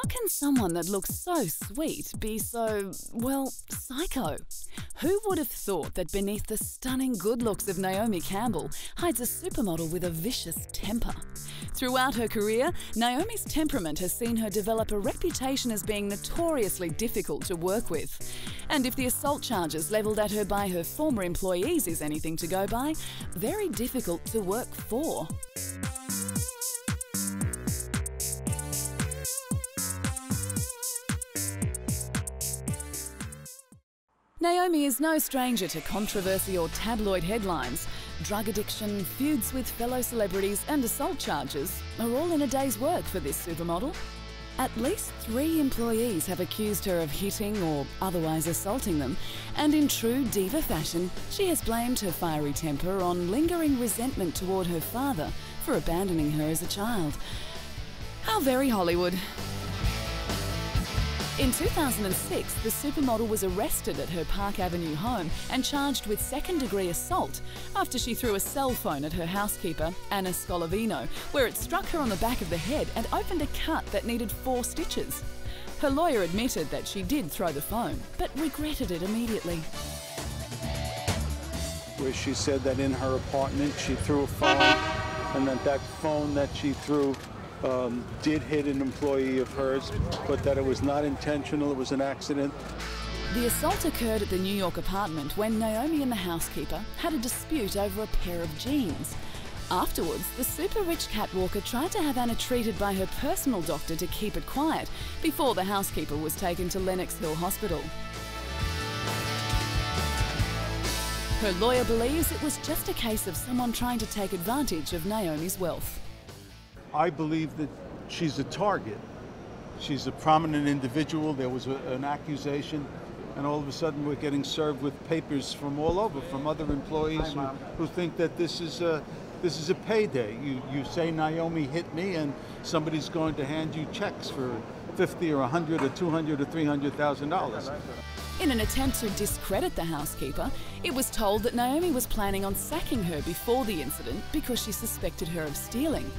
How can someone that looks so sweet be so, well, psycho? Who would have thought that beneath the stunning good looks of Naomi Campbell hides a supermodel with a vicious temper? Throughout her career, Naomi's temperament has seen her develop a reputation as being notoriously difficult to work with. And if the assault charges levelled at her by her former employees is anything to go by, very difficult to work for. Naomi is no stranger to controversy or tabloid headlines. Drug addiction, feuds with fellow celebrities and assault charges are all in a day's work for this supermodel. At least 3 employees have accused her of hitting or otherwise assaulting them, and in true diva fashion, she has blamed her fiery temper on lingering resentment toward her father for abandoning her as a child. How very Hollywood. In 2006, the supermodel was arrested at her Park Avenue home and charged with second-degree assault after she threw a cell phone at her housekeeper, Anna Scolavino, where it struck her on the back of the head and opened a cut that needed 4 stitches. Her lawyer admitted that she did throw the phone, but regretted it immediately. Where she said that in her apartment she threw a phone, and that phone that she threw did hit an employee of hers, but that it was not intentional, it was an accident. The assault occurred at the New York apartment when Naomi and the housekeeper had a dispute over a pair of jeans. Afterwards, the super-rich catwalker tried to have Anna treated by her personal doctor to keep it quiet before the housekeeper was taken to Lenox Hill Hospital. Her lawyer believes it was just a case of someone trying to take advantage of Naomi's wealth. I believe that she's a target. She's a prominent individual. There was an accusation, and all of a sudden we're getting served with papers from all over, from other employees who think that this is a payday. You say Naomi hit me, and somebody's going to hand you checks for $50 or $100 or $200 or $300,000. In an attempt to discredit the housekeeper, it was told that Naomi was planning on sacking her before the incident because she suspected her of stealing.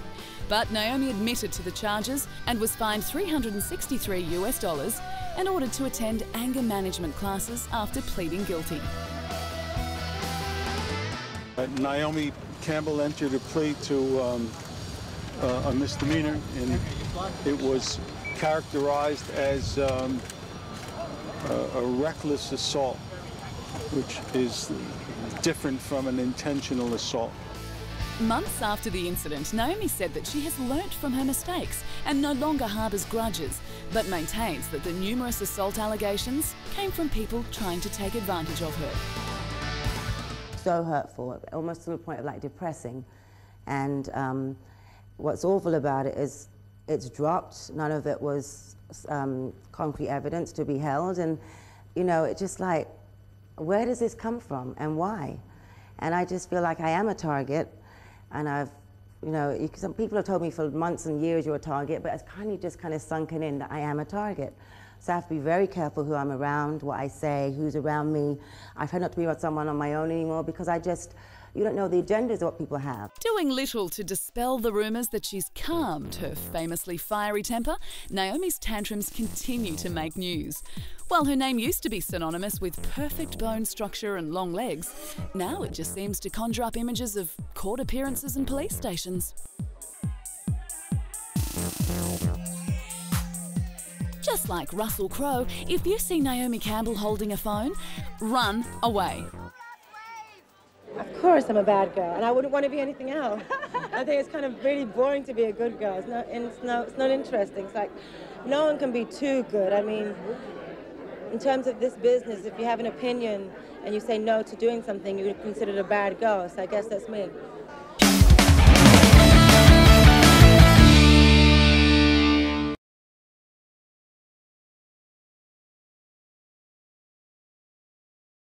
But Naomi admitted to the charges and was fined $363 US and ordered to attend anger management classes after pleading guilty. Naomi Campbell entered a plea to a misdemeanor, and it was characterized as a reckless assault, which is different from an intentional assault. Months after the incident, Naomi said that she has learnt from her mistakes and no longer harbours grudges, but maintains that the numerous assault allegations came from people trying to take advantage of her. So hurtful, almost to the point of like depressing. And what's awful about it is it's dropped. None of it was concrete evidence to be held. And, you know, it's just like, where does this come from and why? And I just feel like I am a target. And I've, you know, some people have told me for months and years you're a target, but it's just kind of sunken in that I am a target. So I have to be very careful who I'm around, what I say, who's around me. I try not to be with someone on my own anymore because you don't know the agendas of what people have. Doing little to dispel the rumours that she's calmed her famously fiery temper, Naomi's tantrums continue to make news. While her name used to be synonymous with perfect bone structure and long legs, now it just seems to conjure up images of court appearances and police stations. Just like Russell Crowe, if you see Naomi Campbell holding a phone, run away. Of course I'm a bad girl, and I wouldn't want to be anything else. I think it's kind of really boring to be a good girl. It's not interesting. It's like, no one can be too good. I mean, in terms of this business, if you have an opinion and you say no to doing something, you're considered a bad girl, so I guess that's me.